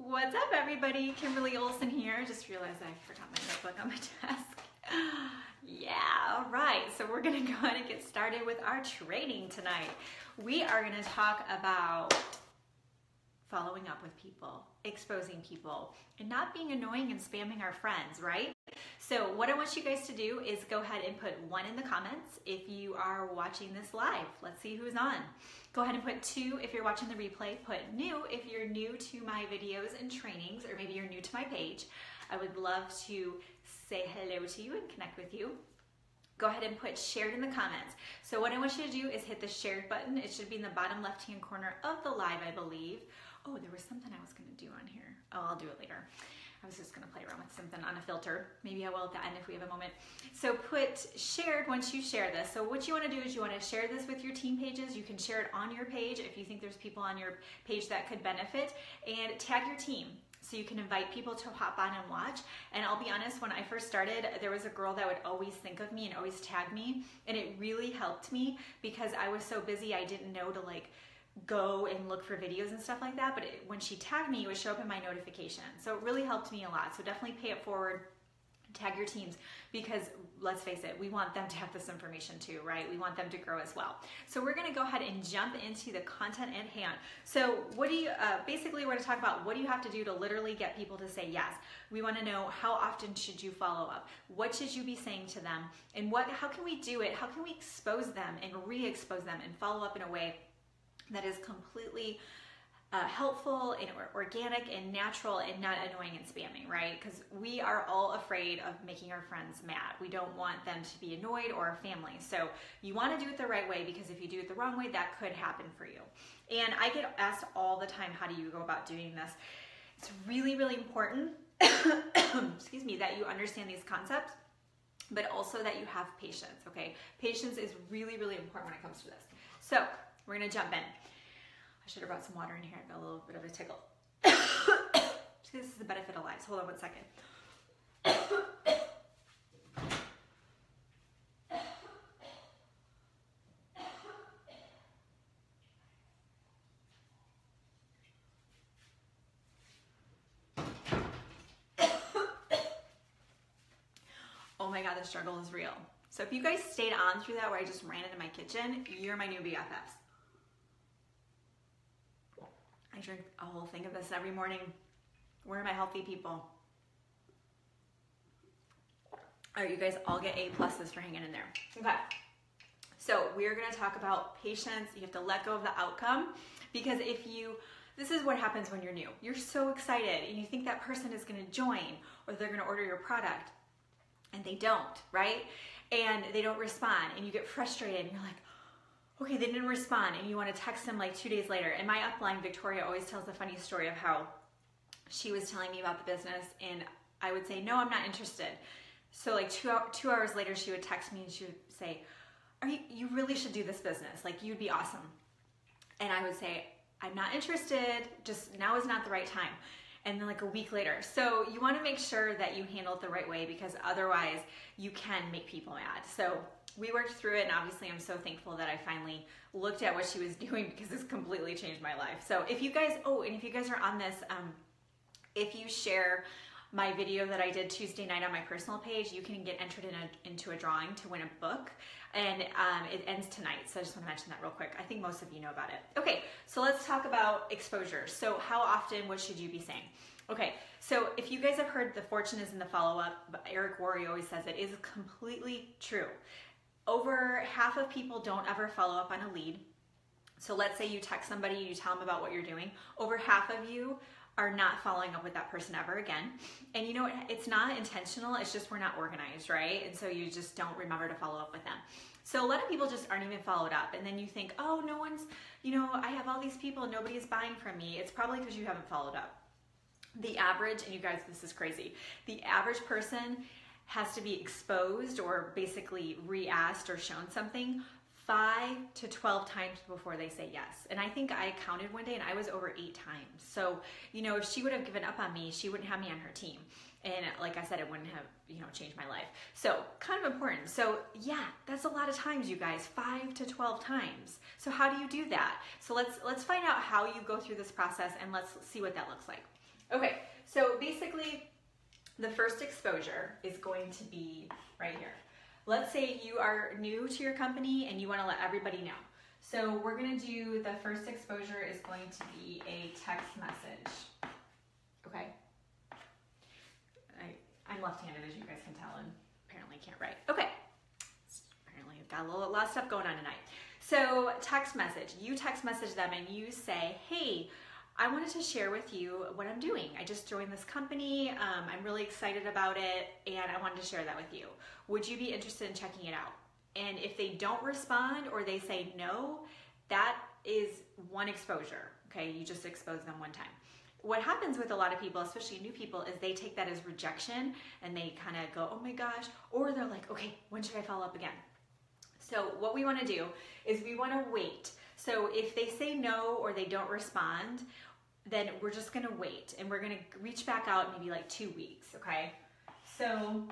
What's up, everybody? Kimberly Olson here. Just realized I forgot my notebook on my desk. Yeah, all right. So we're gonna go ahead and get started with our training tonight. We are gonna talk about following up with people, exposing people, and not being annoying and spamming our friends, right? So what I want you guys to do is go ahead and put 1 in the comments if you are watching this live. Let's see who's on. Go ahead and put 2 if you're watching the replay. Put new if you're new to my videos and trainings, or maybe you're new to my page. I would love to say hello to you and connect with you. Go ahead and put shared in the comments. So what I want you to do is hit the shared button. It should be in the bottom left-hand corner of the live, I believe. Oh, there was something I was gonna do on here. Oh, I'll do it later. I was just gonna play around with something on a filter. Maybe I will at the end if we have a moment. So put shared once you share this. So what you wanna do is you wanna share this with your team pages. You can share it on your page if you think there's people on your page that could benefit, and tag your team. So you can invite people to hop on and watch. And I'll be honest, when I first started, there was a girl that would always think of me and always tag me. And it really helped me because I was so busy, I didn't know to go and look for videos and stuff like that. But when she tagged me, it would show up in my notification. So it really helped me a lot. So definitely pay it forward. Tag your teams, because let's face it, we want them to have this information too, right? We want them to grow as well. So we're gonna go ahead and jump into the content at hand. So what do you, basically we're gonna talk about what do you have to do to literally get people to say yes. We wanna know how often should you follow up? What should you be saying to them? And how can we do it? How can we expose them and re-expose them and follow up in a way that is completely helpful and organic and natural and not annoying and spamming, right? Because we are all afraid of making our friends mad. We don't want them to be annoyed, or our family. So you want to do it the right way, because if you do it the wrong way, that could happen for you. And I get asked all the time, how do you go about doing this? It's really, really important, excuse me, that you understand these concepts, but also that you have patience, okay? Patience is really, really important when it comes to this. So we're gonna jump in. I should have brought some water in here. I got a little bit of a tickle. See, this is the benefit of lives. Hold on one second. Oh my God, the struggle is real. So if you guys stayed on through that, where I just ran into my kitchen, you're my new BFFs. I drink a whole thing of this every morning. Where are my healthy people? All right, you guys all get A+ for hanging in there. Okay, so we're gonna talk about patience. You have to let go of the outcome, because this is what happens when you're new. You're so excited and you think that person is gonna join, or they're gonna order your product, and they don't, right? And they don't respond, and you get frustrated and you're like, okay, they didn't respond, and you want to text them 2 days later. And my upline, Victoria, always tells the funny story of how she was telling me about the business, and I would say, no, I'm not interested. So 2 hours later, she would text me and she would say, you really should do this business. You'd be awesome. And I would say, I'm not interested. Just now is not the right time. And then a week later. So you want to make sure that you handle it the right way, because otherwise you can make people mad. So we worked through it, and obviously I'm so thankful that I finally looked at what she was doing, because it's completely changed my life. So if you guys, and if you guys are on this, if you share my video that I did Tuesday night on my personal page, you can get entered into a drawing to win a book, and it ends tonight. So I just want to mention that real quick. I think most of you know about it. Okay, so let's talk about exposure. So how often, what should you be saying? Okay, so if you guys have heard the fortune is in the follow-up, but Eric Worre always says it is completely true. Over half of people don't ever follow up on a lead. So let's say you text somebody, you tell them about what you're doing. Over half of you are not following up with that person ever again. And you know what? It's not intentional. It's just we're not organized, right? And so you just don't remember to follow up with them. So a lot of people just aren't even followed up. And then you think, oh, no one's, I have all these people and nobody is buying from me. It's probably because you haven't followed up. The average, and you guys, this is crazy, the average person has to be exposed or basically re-asked or shown something 5 to 12 times before they say yes. And I think I counted one day and I was over 8 times. So, you know, if she would have given up on me, she wouldn't have me on her team. And like I said, it wouldn't have, you know, changed my life. So kind of important. So yeah, that's a lot of times, you guys, 5 to 12 times. So how do you do that? So let's find out how you go through this process, and let's see what that looks like. Okay, so basically the first exposure is going to be right here. Let's say you are new to your company and you want to let everybody know. So we're going to do, the first exposure is going to be a text message. Okay. I'm left-handed, as you guys can tell, and apparently can't write. Okay. Apparently I've got a lot of stuff going on tonight. So text message. You text message them and you say, hey, I wanted to share with you what I'm doing. I just joined this company. I'm really excited about it, and I wanted to share that with you. Would you be interested in checking it out? And if they don't respond or they say no, that is one exposure. Okay, you just expose them one time. What happens with a lot of people, especially new people, is they take that as rejection and they kind of go, oh my gosh, or they're like, okay, when should I follow up again? So what we want to do is we want to wait. So if they say no or they don't respond, then we're just going to wait, and we're going to reach back out maybe like 2 weeks, okay? So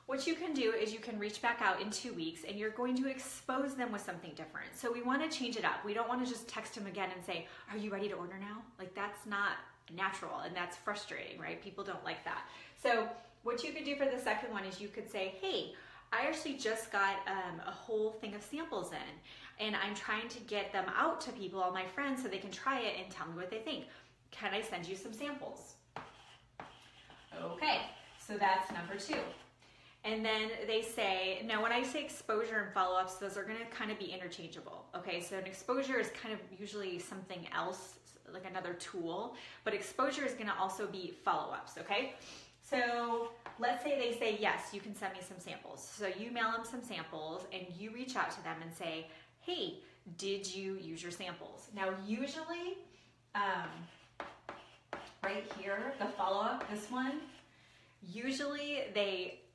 what you can do is you can reach back out in 2 weeks, and you're going to expose them with something different. So we want to change it up. We don't want to just text them again and say, are you ready to order now? Like, that's not natural, and that's frustrating, right? People don't like that. So what you could do for the second one is you could say, hey, I actually just got a whole thing of samples in, and I'm trying to get them out to people, all my friends, so they can try it and tell me what they think. Can I send you some samples? Okay, so that's number 2. And then they say, now when I say exposure and follow-ups, those are gonna kind of be interchangeable. Okay, so an exposure is kind of usually something else, like another tool, but exposure is gonna also be follow-ups, okay? So let's say they say, yes, you can send me some samples. So you mail them some samples and you reach out to them and say, hey, did you use your samples? Now usually, right here, the follow-up, this one, usually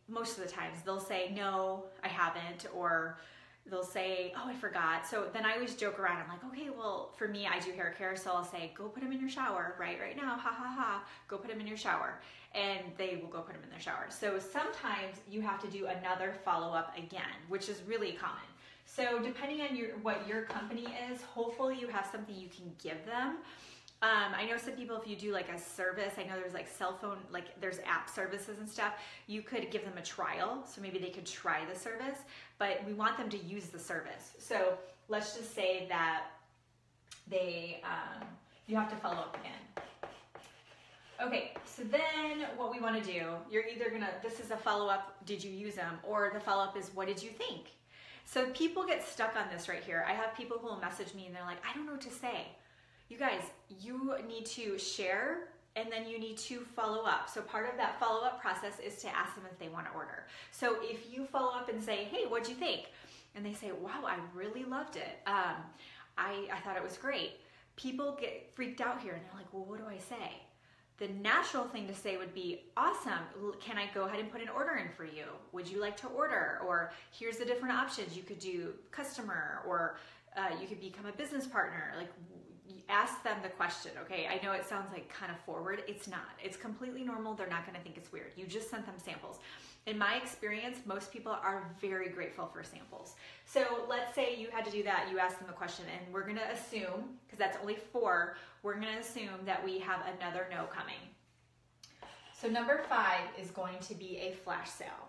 most of the times they'll say, no, I haven't, or they'll say, oh, I forgot. So then I always joke around. I'm like, okay, well, for me, I do hair care, so I'll say, go put them in your shower, right now, ha, ha, ha, go put them in your shower. And they will go put them in their shower. So sometimes you have to do another follow-up again, which is really common. So depending on what your company is, hopefully you have something you can give them. I know some people, if you do like a service, I know there's like cell phone, like there's app services and stuff, you could give them a trial. So maybe they could try the service, but we want them to use the service. So let's just say that you have to follow up again. Okay, so then what we want to do, you're either this is a follow-up, did you use them? Or the follow-up is, what did you think? So people get stuck on this right here. I have people who will message me and they're like, I don't know what to say. You guys, you need to share and then you need to follow up. So part of that follow-up process is to ask them if they want to order. So if you follow up and say, hey, what'd you think? And they say, wow, I really loved it. I thought it was great. People get freaked out here and they're like, well, what do I say? The natural thing to say would be, awesome, can I go ahead and put an order in for you? Would you like to order? Or here's the different options. You could do customer, or you could become a business partner. Like, ask them the question, okay? I know it sounds like kind of forward. It's not. It's completely normal. They're not going to think it's weird. You just sent them samples. In my experience, most people are very grateful for samples. So let's say you had to do that. You asked them a question, and we're going to assume, because that's only 4, we're going to assume that we have another no coming. So number 5 is going to be a flash sale.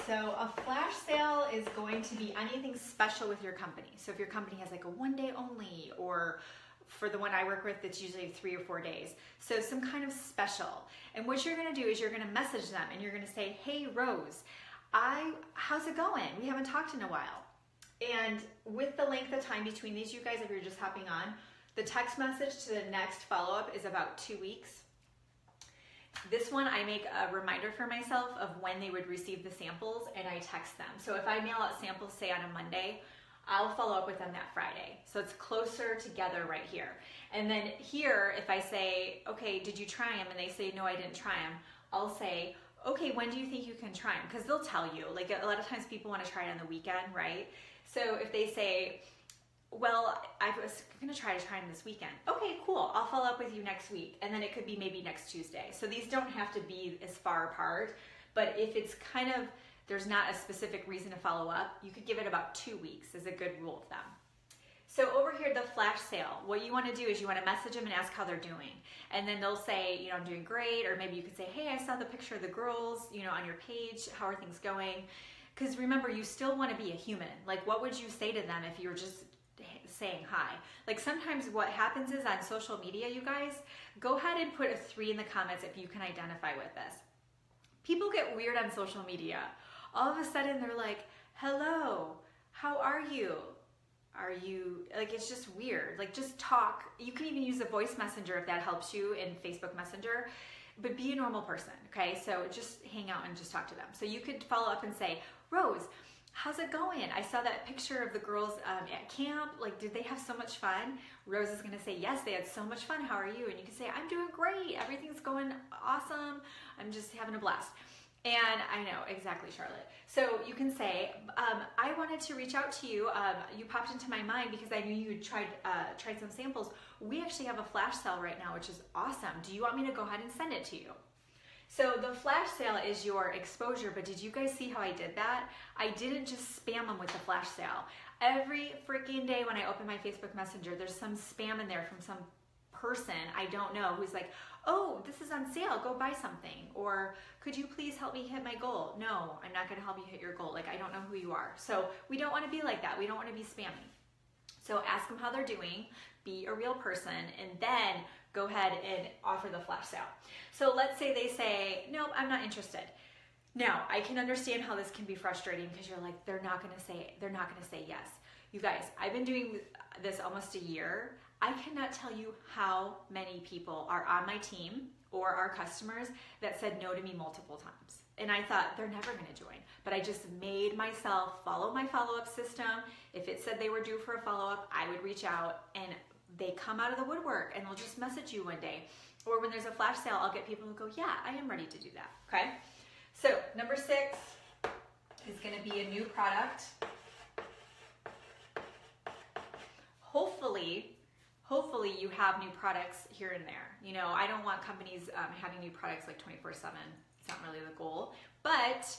So a flash sale is going to be anything special with your company. So if your company has like a 1 day only, or for the one I work with, it's usually 3 or 4 days. So some kind of special. And what you're gonna do is you're gonna message them and you're gonna say, hey Rose, how's it going? We haven't talked in a while. And with the length of time between these, you guys, if you're just hopping on, the text message to the next follow-up is about 2 weeks. This one, I make a reminder for myself of when they would receive the samples, and I text them. So if I mail out samples, say on a Monday, I'll follow up with them that Friday. So it's closer together right here. And then here, if I say, okay, did you try them? And they say, no, I didn't try them. I'll say, okay, when do you think you can try them? Because they'll tell you, like a lot of times people want to try it on the weekend, right? So if they say, well, I was going to try them this weekend. Okay, cool. I'll follow up with you next week. And then it could be maybe next Tuesday. So these don't have to be as far apart, but if it's kind of, there's not a specific reason to follow up, you could give it about 2 weeks is a good rule of thumb. So over here, the flash sale, what you want to do is you want to message them and ask how they're doing. And then they'll say, you know, I'm doing great. Or maybe you could say, hey, I saw the picture of the girls, you know, on your page. How are things going? Because remember, you still want to be a human. Like, what would you say to them if you were just saying hi? Like, sometimes what happens is on social media, you guys, go ahead and put a 3 in the comments if you can identify with this. People get weird on social media. All of a sudden, they're like, hello, how are you? Are you, like, it's just weird. Like, just talk. You can even use a voice messenger if that helps you in Facebook Messenger, but be a normal person, okay? So just hang out and just talk to them. So you could follow up and say, Rose, how's it going? I saw that picture of the girls at camp. Like, did they have so much fun? Rose is gonna say, yes, they had so much fun. How are you? And you can say, I'm doing great. Everything's going awesome. I'm just having a blast. And I know, exactly, Charlotte. So you can say, I wanted to reach out to you. You popped into my mind because I knew you had tried some samples. We actually have a flash sale right now, which is awesome. Do you want me to go ahead and send it to you? So the flash sale is your exposure, but did you guys see how I did that? I didn't just spam them with the flash sale. Every freaking day when I open my Facebook Messenger, there's some spam in there from some person I don't know who's like, oh, this is on sale, go buy something. Or could you please help me hit my goal? No, I'm not gonna help you hit your goal. Like, I don't know who you are. So we don't wanna be like that. We don't wanna be spammy. So ask them how they're doing, be a real person, and then go ahead and offer the flash sale. So let's say they say, nope, I'm not interested. Now, I can understand how this can be frustrating because you're like, they're not gonna say yes. You guys, I've been doing this almost a year. I cannot tell you how many people are on my team or our customers that said no to me multiple times. And I thought, they're never gonna join. But I just made myself follow my follow-up system. If it said they were due for a follow-up, I would reach out, and they come out of the woodwork and they'll just message you one day. Or when there's a flash sale, I'll get people who go, yeah, I am ready to do that, okay? So number 6 is gonna be a new product. Hopefully you have new products here and there. You know, I don't want companies having new products like 24/7. It's not really the goal, but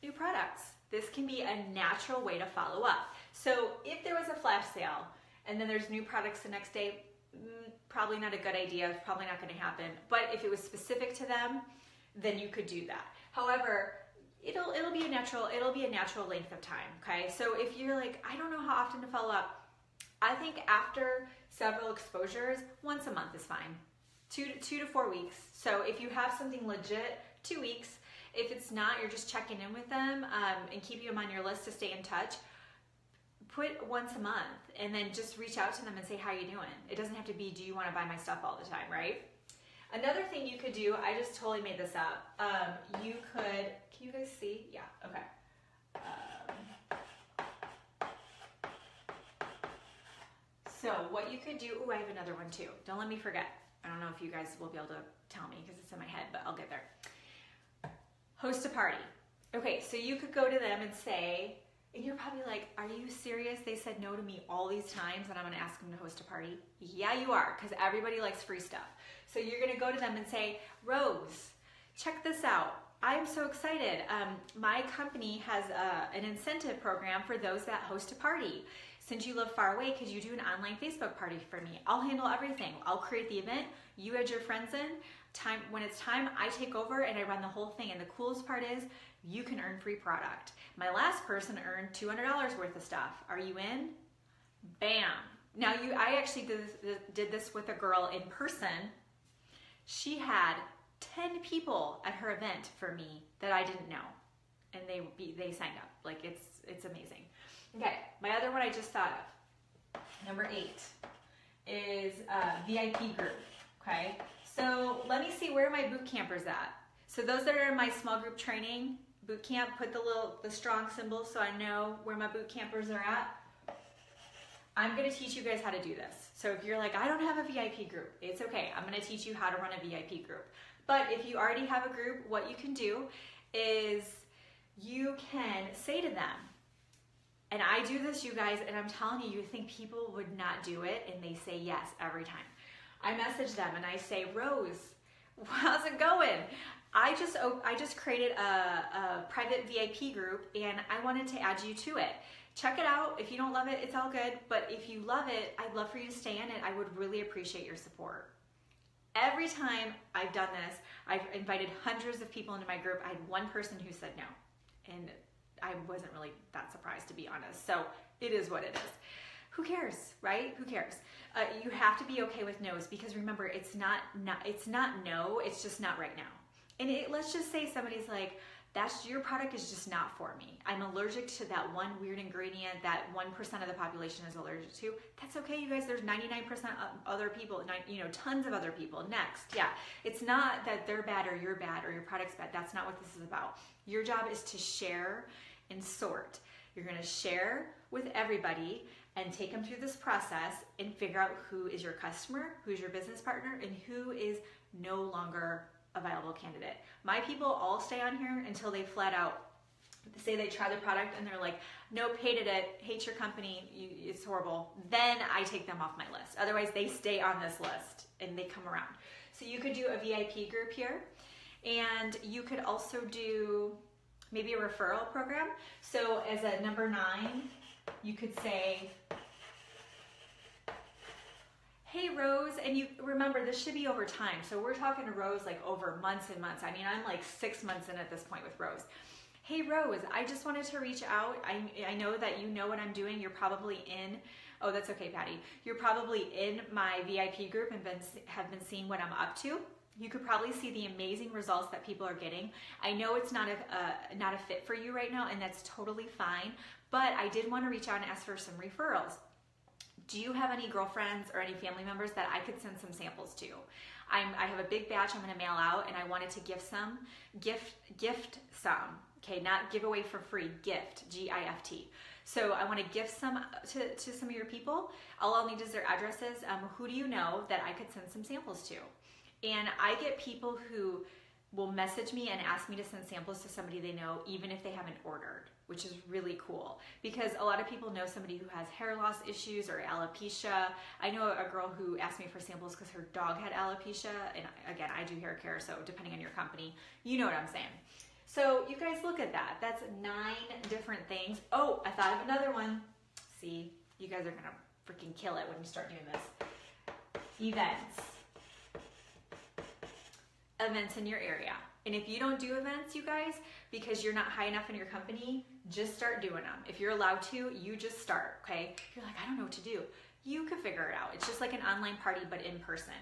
new products. This can be a natural way to follow up. So if there was a flash sale and then there's new products the next day, probably not a good idea. It's probably not going to happen. But if it was specific to them, then you could do that. However, it'll be a natural length of time. Okay, so if you're like, I don't know how often to follow up, I think after several exposures, once a month is fine. 2 to 4 weeks. So if you have something legit, 2 weeks. If it's not, you're just checking in with them and keeping them on your list to stay in touch. Put once a month and then just reach out to them and say, how you doing? It doesn't have to be, do you want to buy my stuff all the time, right? Another thing you could do, I just totally made this up. You could, can you guys see? Yeah, okay. So what you could do, I have another one too. Don't let me forget. I don't know if you guys will be able to tell me because it's in my head, but I'll get there. Host a party. Okay, so you could go to them and say, and you're probably like, are you serious? They said no to me all these times and I'm gonna ask them to host a party? Yeah, you are, because everybody likes free stuff. So you're gonna go to them and say, Rose, check this out. I'm so excited. My company has an incentive program for those that host a party. Since you live far away, could you do an online Facebook party for me? I'll handle everything. I'll create the event. You add your friends in. When it's time, I take over and I run the whole thing. And the coolest part is you can earn free product. My last person earned $200 worth of stuff. Are you in? Bam. Now I actually did this with a girl in person. She had 10 people at her event for me that I didn't know. And they signed up. Like, it's amazing. Okay, my other one I just thought of, number 8, is VIP group, okay? So let me see, where are my boot campers at? So those that are in my small group training, boot camp, put the strong symbol so I know where my boot campers are at. I'm gonna teach you guys how to do this. So if you're like, I don't have a VIP group, it's okay. I'm gonna teach you how to run a VIP group. But if you already have a group, what you can do is you can say to them, and I do this, you guys, and I'm telling you, you think people would not do it, and they say yes every time. I message them and I say, Rose, how's it going? I just created a private VIP group, and I wanted to add you to it. Check it out. If you don't love it, it's all good. But if you love it, I'd love for you to stay in it. I would really appreciate your support. Every time I've done this, I've invited hundreds of people into my group. I had one person who said no, and I wasn't really that surprised, to be honest. So it is what it is. Who cares, right? Who cares? You have to be okay with no's, because remember, it's not no, it's just not right now. And let's just say somebody's like, your product is just not for me. I'm allergic to that one weird ingredient that 1% of the population is allergic to. That's okay, you guys. There's 99% of other people, tons of other people. Next, yeah. It's not that they're bad or you're bad or your product's bad. That's not what this is about. Your job is to share and sort. You're gonna share with everybody and take them through this process and figure out who is your customer, who's your business partner, and who is no longer a viable candidate. My people all stay on here until they flat out say they try the product and they're like, nope, hated it, hate your company, it's horrible. Then I take them off my list. Otherwise, they stay on this list and they come around. So you could do a VIP group here, and you could also do maybe a referral program. So as a number 9, you could say, hey Rose, and you remember this should be over time. So we're talking to Rose like over months and months. I mean, I'm like 6 months in at this point with Rose. Hey Rose, I just wanted to reach out. I know that you know what I'm doing. You're probably in, oh, that's okay, Patty. You're probably in my VIP group and have been seeing what I'm up to. You could probably see the amazing results that people are getting. I know it's not a fit for you right now, and that's totally fine, but I did want to reach out and ask for some referrals. Do you have any girlfriends or any family members that I could send some samples to? I have a big batch I'm going to mail out, and I wanted to gift some, okay, not give away for free, gift, G-I-F-T. So I want to gift some to some of your people. All I'll need is their addresses. Who do you know that I could send some samples to? And I get people who will message me and ask me to send samples to somebody they know, even if they haven't ordered, which is really cool, because a lot of people know somebody who has hair loss issues or alopecia. I know a girl who asked me for samples because her dog had alopecia, and again, I do hair care, so depending on your company, you know what I'm saying. So you guys look at that. That's 9 different things. Oh, I thought of another one. See, you guys are gonna freaking kill it when you start doing this. Events in your area. And if you don't do events, you guys, because you're not high enough in your company, just start doing them. If you're allowed to, you just start, okay? You're like, I don't know what to do. You can figure it out. It's just like an online party, but in person.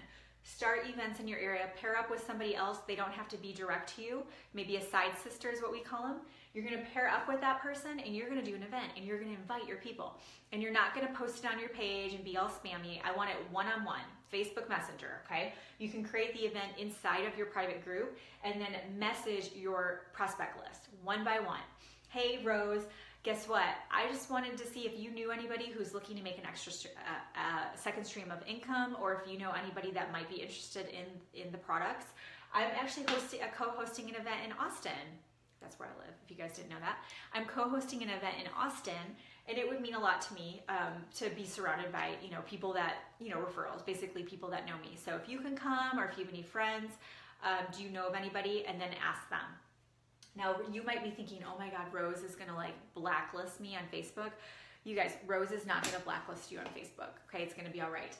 Start events in your area. Pair up with somebody else. They don't have to be direct to you. Maybe a side sister is what we call them. You're gonna pair up with that person, and you're gonna do an event, and you're gonna invite your people. And you're not gonna post it on your page and be all spammy. I want it one-on-one, Facebook Messenger, okay? You can create the event inside of your private group and then message your prospect list one by one. Hey Rose, guess what? I just wanted to see if you knew anybody who's looking to make an extra second stream of income, or if you know anybody that might be interested in the products. I'm actually co-hosting an event in Austin. That's where I live, if you guys didn't know that. I'm co-hosting an event in Austin, and it would mean a lot to me to be surrounded by, people that, referrals, basically people that know me. So if you can come, or if you have any friends, do you know of anybody? And then ask them. Now, you might be thinking, oh my God, Rose is gonna blacklist me on Facebook. You guys, Rose is not gonna blacklist you on Facebook, okay? It's gonna be all right.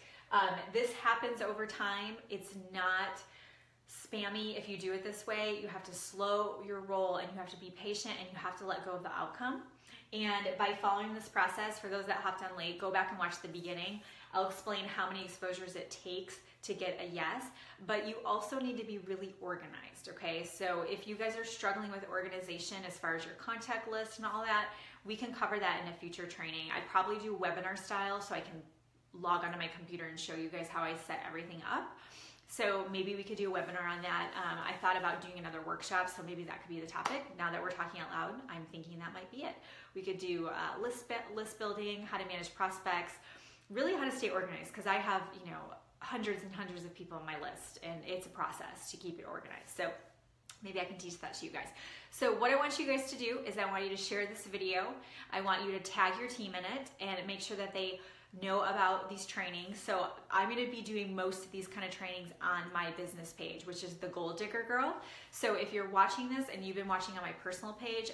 This happens over time. It's not spammy if you do it this way. You have to slow your roll, and you have to be patient, and you have to let go of the outcome. And by following this process, for those that hopped on late, go back and watch the beginning. I'll explain how many exposures it takes to get a yes, but you also need to be really organized, okay? So if you guys are struggling with organization as far as your contact list and all that, we can cover that in a future training. I probably do webinar style, so I can log onto my computer and show you guys how I set everything up. So maybe we could do a webinar on that. I thought about doing another workshop, so maybe that could be the topic. Now that we're talking out loud, I'm thinking that might be it. We could do list building, how to manage prospects, really how to stay organized, because I have, hundreds and hundreds of people on my list, and it's a process to keep it organized. So maybe I can teach that to you guys. So what I want you guys to do is I want you to share this video. I want you to tag your team in it and make sure that they know about these trainings. So I'm going to be doing most of these kind of trainings on my business page, which is the Goal Digger Girl. So if you're watching this and you've been watching on my personal page,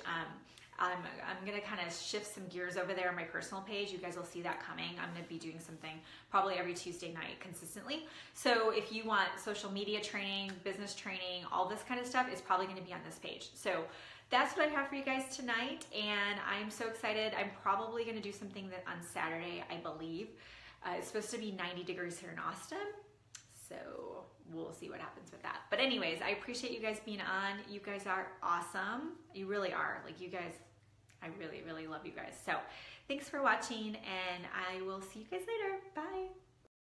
I'm going to kind of shift some gears over there on my personal page. You guys will see that coming. I'm going to be doing something probably every Tuesday night consistently. So if you want social media training, business training, all this kind of stuff, it's probably going to be on this page. So that's what I have for you guys tonight, and I'm so excited. I'm probably going to do something that on Saturday, I believe. It's supposed to be 90 degrees here in Austin, so we'll see what happens with that. But anyways, I appreciate you guys being on. You guys are awesome. You really are. Like, you guys, I really, really love you guys. So thanks for watching, and I will see you guys later. Bye.